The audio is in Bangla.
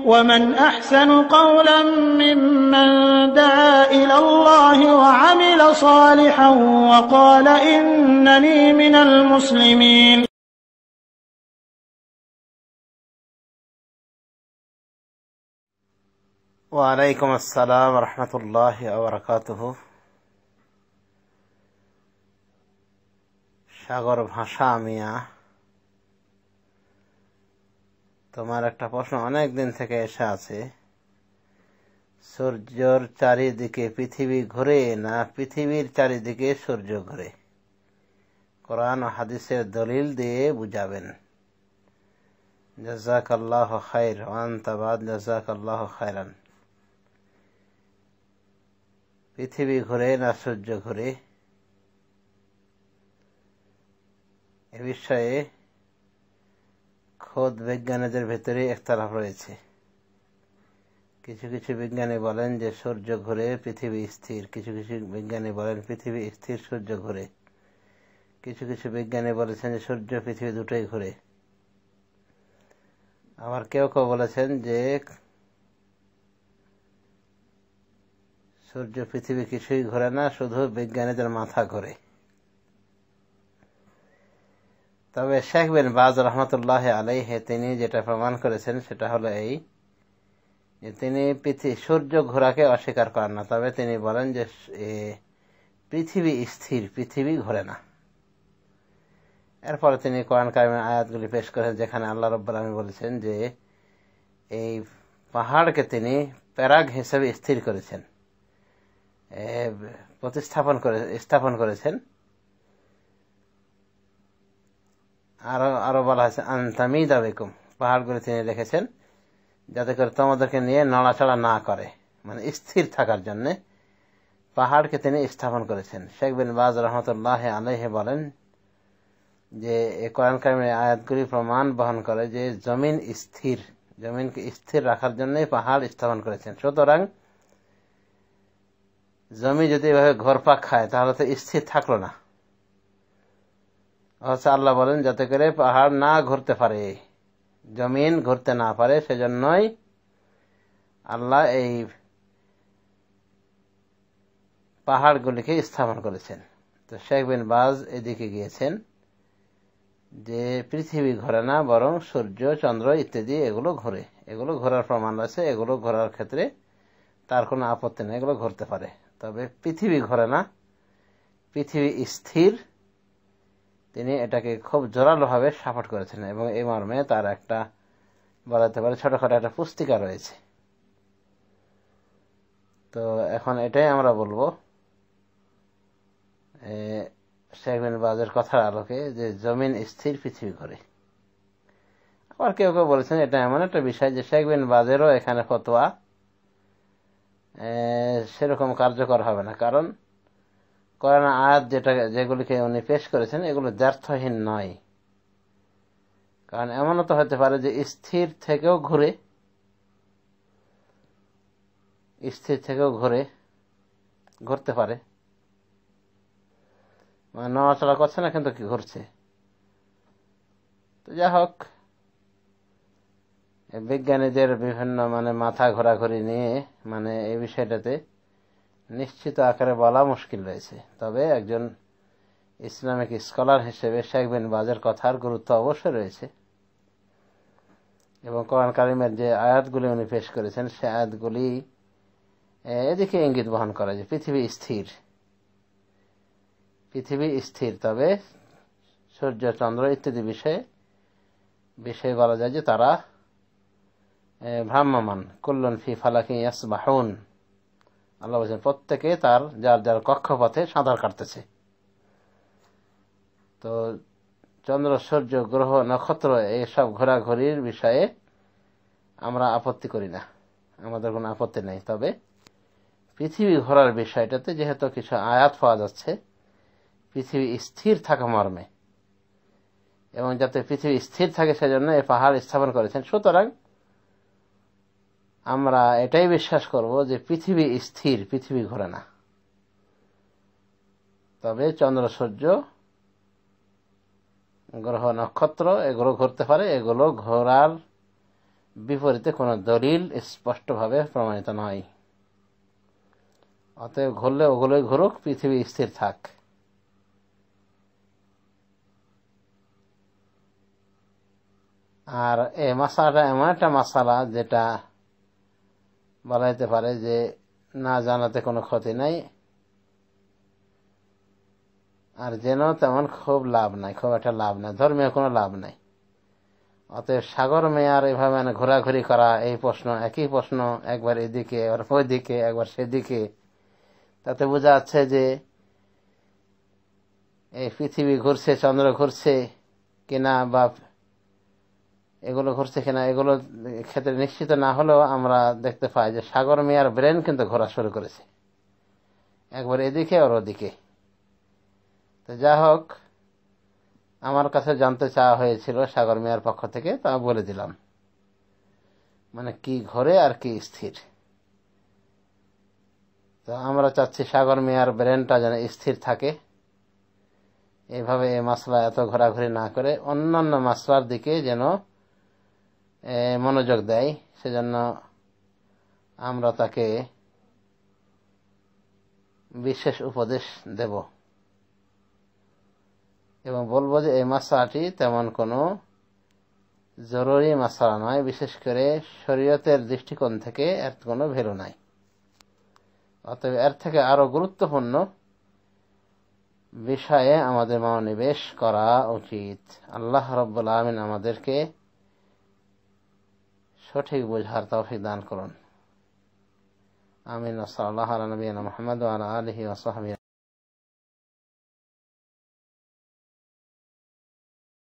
ومن أحسن قولا ممن دعا إلى الله وعمل صالحا وقال إنني من المسلمين. ওয়ালাইকুম আসসালাম রহমতুল্লাহ ওবরাকাতুহ। সাগর ভাষা মিয়া, তোমার একটা প্রশ্ন অনেক দিন থেকে এসে আছে। সূর্যের চারিদিকে পৃথিবী ঘুরে না পৃথিবীর চারিদিকে সূর্য ঘুরে? কোরআন ও হাদিসের দলিল দিয়ে বুঝাবেন। জাযাকাল্লাহু খাইর ওয়া আনতা বাদ জাযাকাল্লাহু খাইরান। পৃথিবী ঘুরে না সূর্য ঘুরে, এ বিষয়ে খোদ বিজ্ঞানীদের ভেতরে ইখতিলাফ রয়েছে। কিছু কিছু বিজ্ঞানী বলেন যে সূর্য ঘুরে পৃথিবী স্থির, কিছু কিছু বিজ্ঞানী বলেন পৃথিবী স্থির সূর্য ঘুরে, কিছু কিছু বিজ্ঞানী বলেছেন যে সূর্য পৃথিবী দুটোই ঘুরে। আবার কেউ কেউ বলেছেন যে সূর্য পৃথিবী কিছুই ঘুরে না, শুধু বিজ্ঞানীদের মাথা ঘুরে। তবে শেখ বিন বাজ রহমতুল্লাহ আলাইহি তিনি যেটা প্রমাণ করেছেন সেটা হলো এই যে তিনি সূর্য ঘোরাকে অস্বীকার করেন না, তবে তিনি বলেন যে পৃথিবী স্থির, পৃথিবী ঘোরে না। এরপরে তিনি কোরআন কারিমের আয়াতগুলি পেশ করেছেন যেখানে আল্লাহ রাব্বুল আলামিন বলেছেন যে এই পাহাড়কে তিনি প্যারাগ হিসেবে স্থির করেছেন, স্থাপন করেছেন। আরো বলা হয়েছে আনতামিদা বিকুম, পাহাড়গুলি তিনি রেখেছেন যাতে করে তোমাদেরকে নিয়ে নড়াচড়া না করে, মানে স্থির থাকার জন্য পাহাড়কে তিনি স্থাপন করেছেন। শেখ বিন বাজ রহমতুল্লাহ আলাইহি বলেন যে এই কোরআন কারিমের আয়াতগুলি প্রমাণ বহন করে যে জমিন স্থির, জমিনকে স্থির রাখার জন্যই পাহাড় স্থাপন করেছেন। সুতরাং জমি যদি এভাবে ঘুরপাক খায় তাহলে তো স্থির থাকলো না। আল্লাহ বলেন যাতে করে পাহাড় না ঘুরতে পারে, জমিন ঘুরতে না পারে, সেজন্যই আল্লাহ এই পাহাড়গুলিকে স্থাপন করেছেন। তো শেখ বিন বাজ এদিকে গিয়েছেন যে পৃথিবী ঘোরে না, বরং সূর্য চন্দ্র ইত্যাদি এগুলো ঘোরে, এগুলো ঘোরার প্রমাণ আছে, এগুলো ঘোরার ক্ষেত্রে তার কোনো আপত্তি নেই, এগুলো ঘুরতে পারে। তবে পৃথিবী ঘোরে না, পৃথিবী স্থির, তিনি এটাকে খুব জোরালোভাবে সাপোর্ট করেছেন এবং এই মর্মে তার একটা বলাতে পারে ছোটখাটো একটা পুস্তিকা রয়েছে। তো এখন এটাই আমরা বলবো শেখ বিন বাজের কথার আলোকে যে জমিন স্থির, পৃথিবী ঘোরে। আবার কেউ কেউ বলেছেন এটা এমন একটা বিষয় যে শেখ বিন বাজেরও এখানে ফতোয়া সেরকম কার্যকর হবে না, কারণ কোরআন আয়াত যেগুলিকে উনি পেশ করেছেন এগুলো দ্ব্যর্থহীন নয়। কারণ এমনও তো হতে পারে যে স্থির থেকেও ঘুরতে পারে, মানে নড়াচড়া করছে না কিন্তু কি ঘুরছে। তো যাই হোক, বিজ্ঞানীদের বিভিন্ন মানে মাথা ঘোরাঘুরি নিয়ে মানে এই বিষয়টাতে নিশ্চিত আকারে বলা মুশকিল রয়েছে। তবে একজন ইসলামিক স্কলার হিসেবে শেখ বিন বাজের কথার গুরুত্ব অবশ্যই রয়েছে এবং কোরআন কারিমের যে আয়াতগুলি উনি পেশ করেছেন সে আয়াতগুলি এদিকে ইঙ্গিত বহন করে যে পৃথিবী স্থির, তবে সূর্য চন্দ্র ইত্যাদি বিষয়ে বলা যায় যে তারা ভ্রাম্যমান, কুল্লুন ফি ফালাকিন ইয়াসবাহুন। আল্লাহ বলেছেন প্রত্যেকে তার যার যার কক্ষপথে সাঁতার কাটতেছে। তো চন্দ্র, সূর্য, গ্রহ, নক্ষত্র এইসব ঘোরাঘুরির বিষয়ে আমরা আপত্তি করি না, আমাদের কোনো আপত্তি নেই। তবে পৃথিবী ঘোরার বিষয়টাতে যেহেতু কিছু আয়াত পাওয়া যাচ্ছে পৃথিবী স্থির থাকা মর্মে, এবং যাতে পৃথিবী স্থির থাকে সেজন্য এই পাহাড় স্থাপন করেছেন, সুতরাং আমরা এটাই বিশ্বাস করব যে পৃথিবী স্থির, পৃথিবী ঘোরে না। তবে চন্দ্র, সূর্য, গ্রহ, নক্ষত্র এগুলো ঘুরতে পারে, এগুলো ঘোরার বিপরীতে কোনো দলিল স্পষ্টভাবে প্রমাণিত নয়। অতএব ঘুরলে ওগুলোই ঘুরুক, পৃথিবী স্থির থাক। আর এই মাসালাটা এমন একটা মাসালা যেটা বলা যেতে পারে যে না জানাতে কোনো ক্ষতি নাই, আর যেন তেমন খুব লাভ নাই, খুব একটা লাভ নাই, ধর্মীয় কোনো লাভ নাই। অতএব সাগর মেয়ার এভাবে মানে ঘোরাঘুরি করা, এই প্রশ্ন একই প্রশ্ন একবার এদিকে একবার ওইদিকে একবার সেদিকে, তাতে বোঝা যাচ্ছে যে এই পৃথিবী ঘুরছে, চন্দ্র ঘুরছে কিনা বা এগুলো ঘুরছে কিনা এগুলো ক্ষেত্রে নিশ্চিত না হলেও আমরা দেখতে পাই যে সাগর মেয়ার ব্রেন কিন্তু ঘোরা শুরু করেছে, একবার এদিকে আর ওদিকে। তো যা হোক, আমার কাছে জানতে চাওয়া হয়েছিল সাগর মেয়ার পক্ষ থেকে, তা বলে দিলাম, মানে কি ঘোরে আর কি স্থির। তো আমরা চাচ্ছি সাগর মেয়ার ব্রেনটা যেন স্থির থাকে, এইভাবে এই মাসলা এত ঘোরাঘুরি না করে অন্যান্য মাসলার দিকে যেন মনোযোগ দেয়। সেজন্য আমরা তাকে বিশেষ উপদেশ দেব এবং বলবো যে এই মাসলাটি তেমন কোনো জরুরি মাসলা নয়, বিশেষ করে শরীয়তের দৃষ্টিকোণ থেকে এর কোনো ভ্যালু নাই। অতএব এর থেকে আরো গুরুত্বপূর্ণ বিষয়ে আমাদের মনোনিবেশ করা উচিত। আল্লাহ রাব্বুল আলামিন আমাদেরকে সঠিক বোঝার তৌফিক দান করুন। আমিন। সাল্লাল্লাহু আলা নবিয়িনা মুহাম্মদ ওয়া আলা আলিহি ওয়া সাহবিহি।